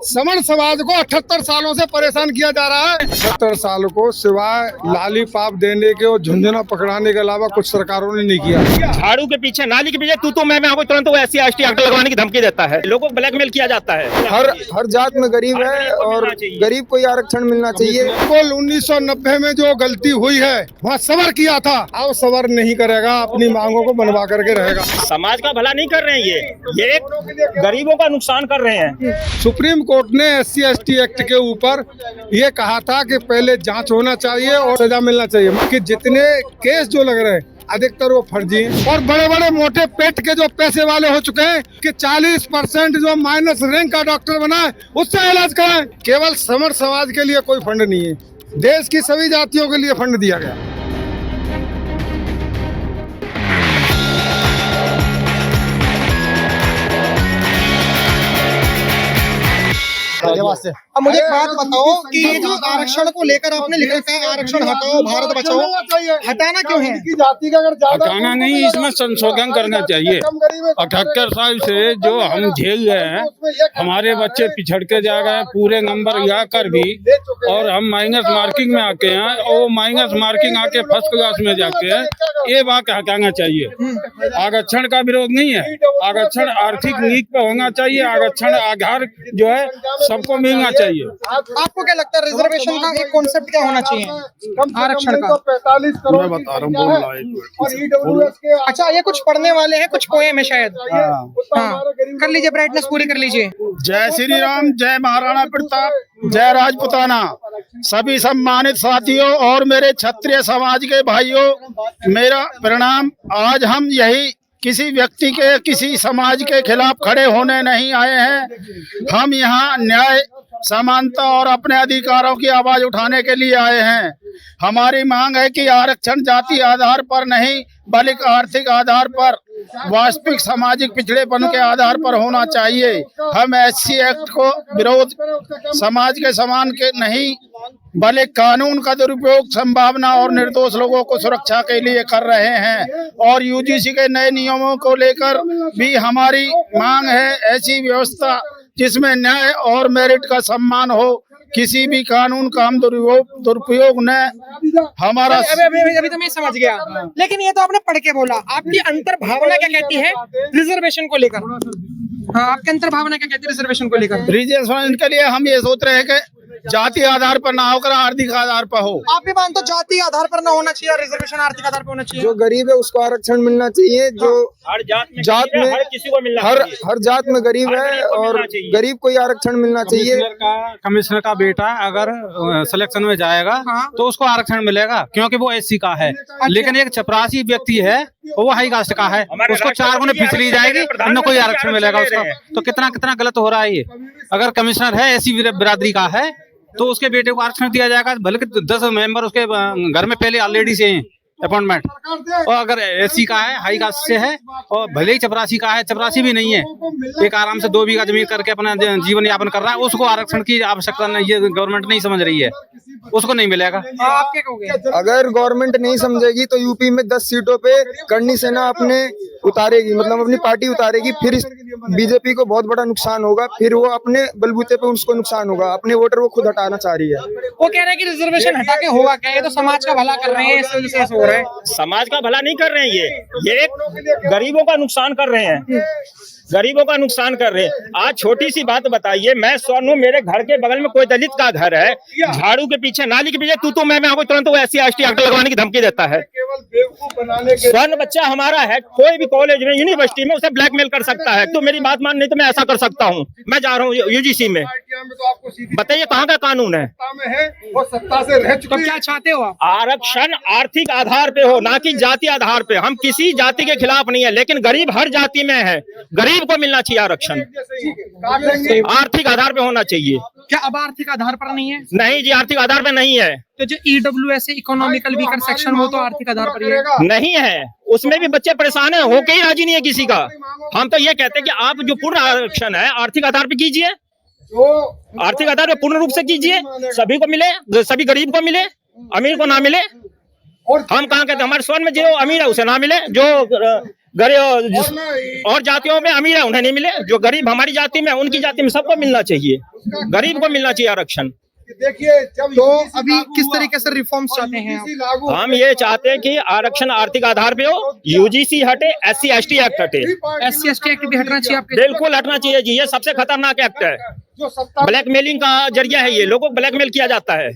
समण समाज को 78 सालों से परेशान किया जा रहा है। 70 साल को सिवाय लालीपाप देने के और झुंझुना पकड़ाने के अलावा कुछ सरकारों ने नहीं किया। झाड़ू के पीछे, नाली के पीछे तू मैं आपको तुरंत वो SC ST एक्ट लगवाने की धमकी देता है। लोगों को ब्लैकमेल किया जाता है। हर जात में गरीब है और गरीब को ही आरक्षण मिलना चाहिए। बिल्कुल 1990 में जो गलती हुई है वहाँ सबर किया था, अब सबर नहीं करेगा, अपनी मांगों को बनवा करके रहेगा। समाज का भला नहीं कर रहे हैं ये गरीबों का नुकसान कर रहे हैं। सुप्रीम कोर्ट ने SC ST एक्ट के ऊपर ये कहा था कि पहले जांच होना चाहिए और सजा मिलना चाहिए कि जितने केस जो लग रहे हैं अधिकतर वो फर्जी हैं और बड़े बड़े मोटे पेट के जो पैसे वाले हो चुके हैं कि 40% जो माइनस रैंक का डॉक्टर बना है उससे इलाज कराएं। केवल समर समाज के लिए कोई फंड नहीं है, देश की सभी जातियों के लिए फंड दिया गया। अब मुझे एक बात बताओ कि ये जो आरक्षण को लेकर आपने लिख रखा है आरक्षण हटाओ भारत बचाओ, हटाना क्यों है? हटाना नहीं, इसमें संशोधन करना चाहिए। 78 साल से जो हम झेल रहे हैं, हमारे बच्चे पिछड़ के जा रहे हैं पूरे नंबर या कर भी, और हम माइनस मार्किंग में आके हैं और माइनस मार्किंग आके फर्स्ट क्लास में जाते हैं। ये बात हटाना चाहिए। आरक्षण का विरोध नहीं है, आरक्षण आर्थिक नीति पे होना चाहिए। आरक्षण आधार जो है सबको मिलना चाहिए। आपको क्या लगता है रिजर्वेशन का एक कॉन्सेप्ट क्या होना चाहिए आरक्षण का? 45 करोड़ मैं बता रहा हूँ। अच्छा, ये कुछ पढ़ने वाले हैं, कुछ पोएम है शायद। हाँ, कर लीजिए, ब्राइटनेस पूरी कर लीजिए। जय श्री राम, जय महाराणा प्रताप, जय राजपुताना। सभी सम्मानित साथियों और मेरे क्षत्रिय समाज के भाइयों, मेरा प्रणाम। आज हम यही किसी व्यक्ति के, किसी समाज के खिलाफ खड़े होने नहीं आए हैं। हम यहाँ न्याय, समानता और अपने अधिकारों की आवाज उठाने के लिए आए हैं। हमारी मांग है कि आरक्षण जाति आधार पर नहीं बल्कि आर्थिक आधार पर, वास्तविक सामाजिक पिछड़ेपन के आधार पर होना चाहिए। हम SC एक्ट को विरोध समाज के समान के नहीं बल्कि कानून का दुरुपयोग, संभावना और निर्दोष लोगों को सुरक्षा के लिए कर रहे हैं। और UGC के नए नियमों को लेकर भी हमारी मांग है ऐसी व्यवस्था जिसमें न्याय और मेरिट का सम्मान हो, किसी भी कानून का हम दुरुपयोग न। हमारा अभी तो मैं समझ गया, लेकिन ये तो आपने पढ़ के बोला। आपकी अंतर भावना क्या कहती है रिजर्वेशन को लेकर? हाँ, आपकी अंतर भावना क्या कहती है रिजर्वेशन को लेकर? रिजर्वेशन के लिए हम ये सोच रहे हैं कि जाति आधार पर ना होकर आर्थिक आधार पर हो। आप भी मानते हो जाति आधार पर ना होना चाहिए, रिजर्वेशन आर्थिक आधार पर होना चाहिए? जो गरीब है उसको आरक्षण मिलना चाहिए। जो हर जात में हर किसी को मिलना चाहिए। हर जात में गरीब है और गरीब को ही आरक्षण मिलना चाहिए। कमिश्नर का बेटा अगर सिलेक्शन में जाएगा तो उसको आरक्षण मिलेगा क्योंकि वो SC का है। लेकिन एक चपरासी व्यक्ति है, वो हाई कास्ट का है, उसको 4 गुना फिसली जाएगी, न कोई आरक्षण मिलेगा उसका। तो कितना गलत हो रहा है ये। अगर कमिश्नर है SC बिरादरी का है तो उसके बेटे को आरक्षण दिया जाएगा, भले 10 मेंबर उसके घर में पहले ऑलरेडी से हैं अपॉइंटमेंट। और अगर SC का है, हाई कास्ट से है, और भले ही चपरासी का है, चपरासी भी नहीं है, एक आराम से 2 बीघा जमीन करके अपना जीवन यापन कर रहा है, उसको आरक्षण की आवश्यकता नहीं, ये गवर्नमेंट नहीं समझ रही है, उसको नहीं मिलेगा। आप क्या कहोगे? अगर गवर्नमेंट नहीं समझेगी तो यूपी में 10 सीटों पे करनी सेना अपने उतारेगी, मतलब अपनी पार्टी उतारेगी। फिर बीजेपी को बहुत बड़ा नुकसान होगा, फिर वो अपने बलबूते पे उसको नुकसान होगा। अपने वोटर वो खुद हटाना चाह रही है। वो कह रहे हैं कि रिजर्वेशन हटा के होगा क्या? ये तो समाज का भला कर रहे हैं, इस वजह से हो रहा है। समाज का भला नहीं कर रहे हैं ये गरीबों का नुकसान कर रहे हैं। गरीबों का नुकसान कर रहे हैं। आज छोटी सी बात बताइए, मैं स्वर्ण, मेरे घर के बगल में कोई दलित का घर है, झाड़ू के पीछे, नाली के पीछे तू मैं आपको तुरंत वो SC ST एक्ट लगवाने की धमकी देता है। स्वर्ण बच्चा हमारा है, कोई भी कॉलेज में, यूनिवर्सिटी में उसे ब्लैकमेल कर सकता है। तो मेरी बात मान नहीं तो मैं ऐसा कर सकता हूँ। मैं जा रहा हूँ UGC में, बताइए कहाँ का कानून है? तो क्या चाहते हो आप? आरक्षण आर्थिक आधार पे हो, ना कि जाति आधार पे। हम किसी जाति के खिलाफ नहीं है, लेकिन गरीब हर जाति में है, गरीब को मिलना चाहिए आरक्षण। आर्थिक आधार पे होना चाहिए। क्या अब आर्थिक आधार पर नहीं है? नहीं जी, आर्थिक आधार पे नहीं है। तो जो EWS इकोनॉमिकल वीकर सेक्शन, वो तो आर्थिक आधार पर ही है। नहीं है, उसमें भी बच्चे परेशान है, होके ही राजी नहीं है किसी का। हम तो ये कहते हैं कि आप जो पूर्ण आरक्षण है आर्थिक आधार पे कीजिए, आर्थिक आधार पे पूर्ण रूप से कीजिए, सभी को मिले, सभी गरीब को मिले, अमीर को ना मिले। हम कहाँ कहते हैं, हमारे स्वर्ण में जो अमीर है उसे ना मिले, जो गरीब और जातियों में अमीर है उन्हें नहीं मिले, जो गरीब हमारी जाति में उनकी जाति में सबको मिलना चाहिए, गरीब को मिलना चाहिए आरक्षण। देखिए जब तो अभी किस तरीके से रिफॉर्म्स चाहते हैं आप? हम ये चाहते हैं कि आरक्षण आर्थिक आधार पे हो, यूजीसी हटे, SC ST एक्ट हटे, SC ST एक्ट भी हटना चाहिए आपके? बिल्कुल हटना चाहिए जी, ये सबसे खतरनाक एक्ट है, ब्लैकमेलिंग का जरिया है ये, लोगों को ब्लैकमेल किया जाता है।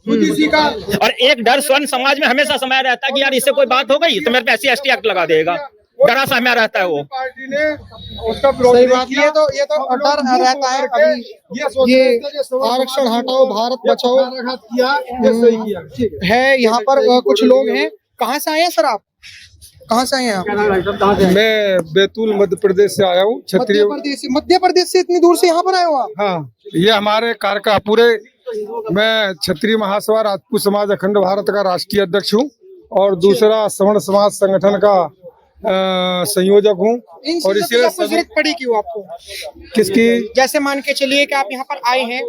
और एक डर स्वर्ण समाज में हमेशा समाया रहता है कि यार इससे कोई बात हो गई तो मेरे पे SC ST एक्ट लगा देगा, डरा समाया रहता है वो। पार्टी ने उसका सही बात, ये तो डर रहता है। अभी ये आरक्षण हटाओ भारत बचाओ किया, ये सही किया, ठीक है। है, यहाँ पर कुछ लोग हैं। कहाँ से आए हैं सर आप? कहाँ से आए हैं आप? मैं बैतूल मध्य प्रदेश से आया हूँ, क्षत्रिय। मध्य प्रदेश से इतनी दूर से यहाँ पर आए हो आप? हाँ, ये हमारे कार्य पूरे, मैं क्षत्रिय महासभा राजपूत समाज अखंड भारत का राष्ट्रीय अध्यक्ष हूँ और दूसरा सवर्ण समाज संगठन का संयोजक हूँ। और इसी जरूरत पड़ी क्यों आपको? किसकी? जैसे मान के चलिए कि आप यहाँ पर आए हैं,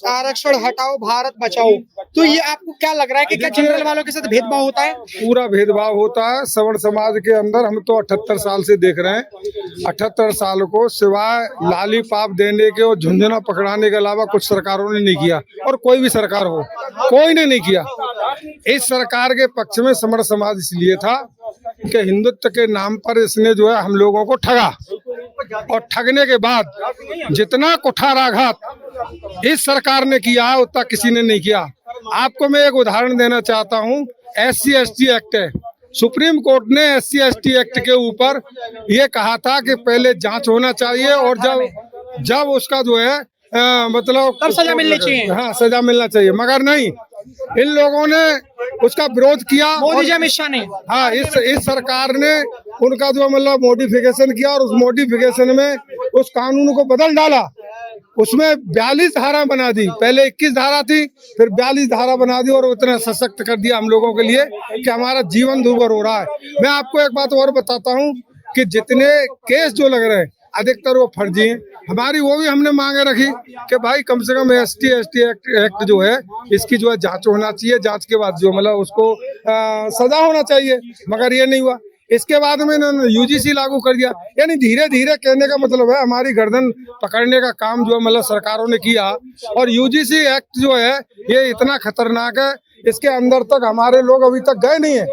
आरक्षण हटाओ भारत बचाओ, तो ये आपको क्या लग रहा है कि क्या जनरल वालों के साथ भेदभाव होता है? पूरा भेदभाव होता है सवर्ण समाज के अंदर। हम तो 78 साल से देख रहे हैं, 78 साल को सिवाय लाली पाप देने के और झुंझुना पकड़ाने के अलावा कुछ सरकारों ने नहीं किया, और कोई भी सरकार हो, कोई ने नहीं किया। इस सरकार के पक्ष में सवर्ण समाज इसलिए था कि हिंदुत्व के नाम पर इसने जो है हम लोगों को ठगा, और ठगने के बाद जितना कुठाराघात इस सरकार ने किया है उतना किसी ने नहीं किया। आपको मैं एक उदाहरण देना चाहता हूँ, SC ST एक्ट है, सुप्रीम कोर्ट ने SC ST एक्ट के ऊपर ये कहा था कि पहले जांच होना चाहिए और जब उसका जो है मतलब तब सजा मिलनी चाहिए। हाँ, सजा मिलना चाहिए, मगर नहीं, इन लोगों ने उसका विरोध किया। मोदी जी अमित शाह ने, हाँ, इस सरकार ने उनका जो मतलब मॉडिफिकेशन किया और उस मॉडिफिकेशन में उस कानून को बदल डाला। उसमें 42 धारा बना दी, पहले 21 धारा थी, फिर 42 धारा बना दी और उतना सशक्त कर दिया हम लोगों के लिए कि हमारा जीवन दूभर हो रहा है। मैं आपको एक बात और बताता हूँ कि जितने केस जो लग रहे हैं अधिकतर वो फर्जी हैं। हमारी वो भी हमने मांगे रखी कि भाई कम से कम SC ST एक्ट जो है इसकी जो है जांच होना चाहिए, जांच के बाद जो मतलब उसको सजा होना चाहिए, मगर ये नहीं हुआ। इसके बाद में इन्होंने UGC लागू कर दिया। यानी धीरे धीरे कहने का मतलब है हमारी गर्दन पकड़ने का काम जो है मतलब सरकारों ने किया। और UGC एक्ट जो है ये इतना खतरनाक है, इसके अंदर तक हमारे लोग अभी तक गए नहीं है।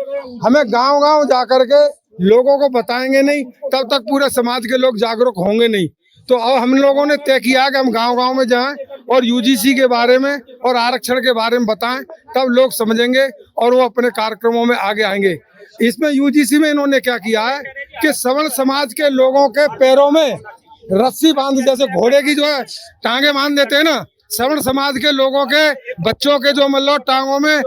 हमें गाँव जा करके लोगों को बताएंगे नहीं तब तक पूरे समाज के लोग जागरूक होंगे नहीं। तो अब हम लोगों ने तय किया कि हम गांव में जाएं और UGC के बारे में और आरक्षण के बारे में बताएं, तब लोग समझेंगे और वो अपने कार्यक्रमों में आगे आएंगे। इसमें UGC में इन्होंने क्या किया है कि सवर्ण समाज के लोगों के पैरों में रस्सी बांध, जैसे घोड़े की जो है टांगे बांध देते हैं ना, सवर्ण समाज के लोगों के बच्चों के जो मतलब टांगों में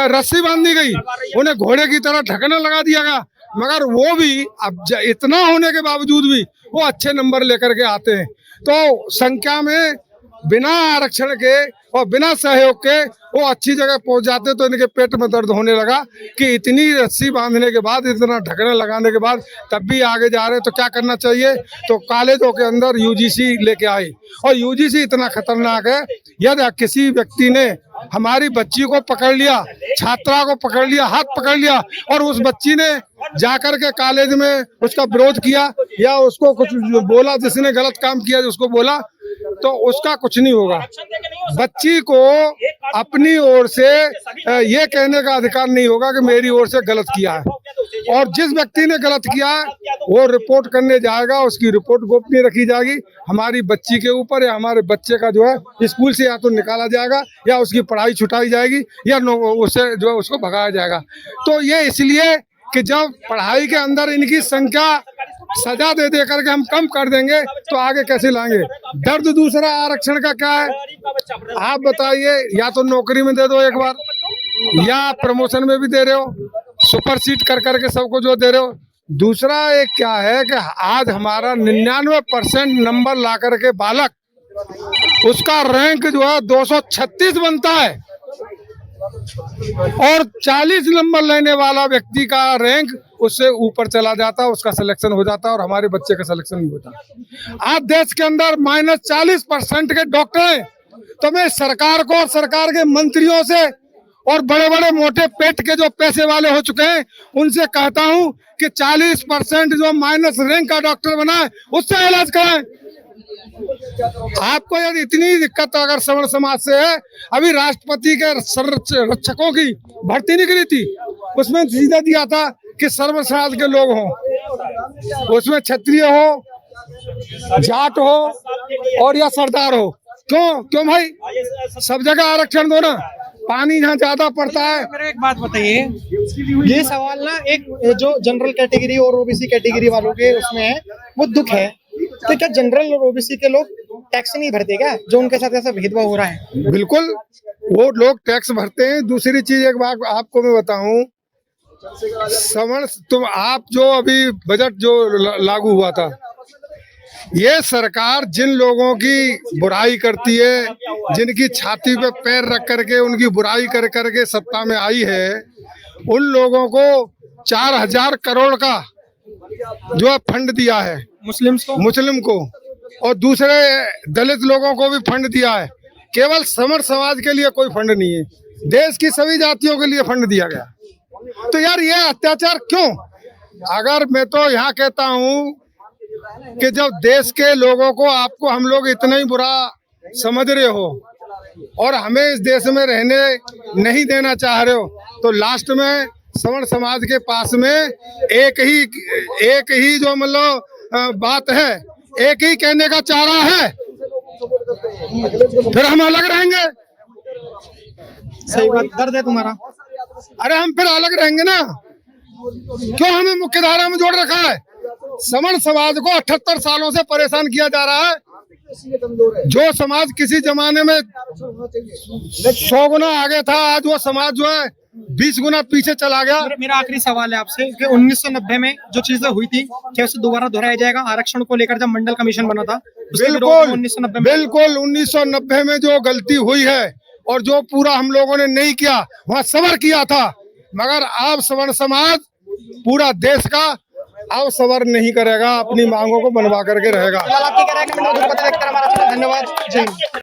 रस्सी बांधी गई, उन्हें घोड़े की तरह ढकना लगा दिया गया। मगर वो भी अब इतना होने के बावजूद भी वो अच्छे नंबर लेकर के आते हैं। तो संख्या में बिना आरक्षण के और बिना सहयोग के वो अच्छी जगह पहुंच जाते, तो इनके पेट में दर्द होने लगा कि इतनी रस्सी बांधने के बाद, इतना ढकना लगाने के बाद तब भी आगे जा रहे। तो क्या करना चाहिए? तो कॉलेजों के अंदर UGC लेके आए। और UGC इतना खतरनाक है, यदि किसी व्यक्ति ने हमारी बच्ची को पकड़ लिया, छात्रा को पकड़ लिया, हाथ पकड़ लिया, और उस बच्ची ने जाकर के कॉलेज में उसका विरोध किया या उसको कुछ बोला, जिसने गलत काम किया उसको बोला, तो उसका कुछ नहीं होगा। बच्ची को अपनी ओर से ये कहने का अधिकार नहीं होगा कि मेरी ओर से गलत किया है। और जिस व्यक्ति ने गलत किया है वो रिपोर्ट करने जाएगा, उसकी रिपोर्ट गोपनीय रखी जाएगी। हमारी बच्ची के ऊपर या हमारे बच्चे का जो है स्कूल से या तो निकाला जाएगा या उसकी पढ़ाई छुटाई जाएगी या उसे जो है उसको भगाया जाएगा। तो ये इसलिए कि जब पढ़ाई के अंदर इनकी संख्या सजा दे करके हम कम कर देंगे तो आगे कैसे लाएंगे। दर्द दूसरा आरक्षण का क्या है आप बताइए? या तो नौकरी में दे दो एक बार, या प्रमोशन में भी दे रहे हो, सुपर सीट कर करके सबको जो दे रहे हो। दूसरा एक क्या है कि आज हमारा 99% नंबर ला करके बालक, उसका रैंक जो है 236 बनता है, और 40 नंबर लेने वाला व्यक्ति का रैंक उससे ऊपर चला जाता है, उसका सिलेक्शन हो जाता है, और हमारे बच्चे का सिलेक्शन नहीं होता। आज देश के अंदर -40% के डॉक्टर हैं। तो मैं सरकार को और सरकार के मंत्रियों से और बड़े बड़े मोटे पेट के जो पैसे वाले हो चुके हैं उनसे कहता हूं कि 40% जो माइनस रैंक का डॉक्टर बना है उससे इलाज कराएं। आपको यदि इतनी दिक्कत अगर सवर्ण समाज से है, अभी राष्ट्रपति के संरक्षकों की भर्ती निकली थी, उसमें सीधा दिया था कि सर्व समाज के लोग हों, उसमें क्षत्रिय हो, जाट हो और या सरदार हो। क्यों भाई, सब जगह आरक्षण दो ना। पानी जहाँ ज्यादा पड़ता है। मेरे एक बात बताइए, ये सवाल ना एक जो जनरल कैटेगरी और ओबीसी कैटेगरी वालों के उसमें है, वो दुख है। तो क्या जनरल और ओबीसी के लोग टैक्स नहीं भरते क्या, जो उनके साथ ऐसा भेदभाव हो रहा है? बिल्कुल, वो लोग टैक्स भरते हैं। दूसरी चीज एक बात आपको मैं बताऊं, सवर्ण तुम आप जो अभी बजट जो लागू हुआ था, ये सरकार जिन लोगों की बुराई करती है, जिनकी छाती पे पैर रख करके उनकी बुराई कर करके सत्ता में आई है, उन लोगों को 4000 करोड़ का जो फंड दिया है मुस्लिम को और दूसरे दलित लोगों को भी फंड दिया है। केवल सवर्ण समाज के लिए कोई फंड नहीं है, देश की सभी जातियों के लिए फंड दिया गया। तो यार ये अत्याचार क्यों? अगर मैं तो यहाँ कहता हूँ कि जब देश के लोगों को आपको हम लोग इतना ही बुरा समझ रहे हो और हमें इस देश में रहने नहीं देना चाह रहे हो, तो लास्ट में सवर्ण समाज के पास में एक ही जो मतलब बात है, एक ही कहने का चारा है, फिर हम अलग रहेंगे। सही बात, दर्द है तुम्हारा। अरे हम फिर अलग रहेंगे ना, क्यों हमें मुख्य धारा में जोड़ रखा है? सवर्ण समाज को 78 सालों से परेशान किया जा रहा है। जो समाज किसी जमाने में 100 गुना आगे था, आज वो समाज जो है 20 गुना पीछे चला गया। मेरा आखिरी सवाल है आपसे कि 1990 में जो चीजें हुई थी, क्या उसे दोबारा दोहराया जाएगा? आरक्षण को लेकर जब मंडल कमीशन बना था, बिल्कुल 1990 में जो गलती हुई है और जो पूरा हम लोगों ने नहीं किया, वहाँ सबर किया था। मगर अब सवर्ण समाज पूरा देश का अब सबर नहीं करेगा, अपनी मांगों को मनवा करके रहेगा। आपकी क्या राय है? धन्यवाद। जय हिंद।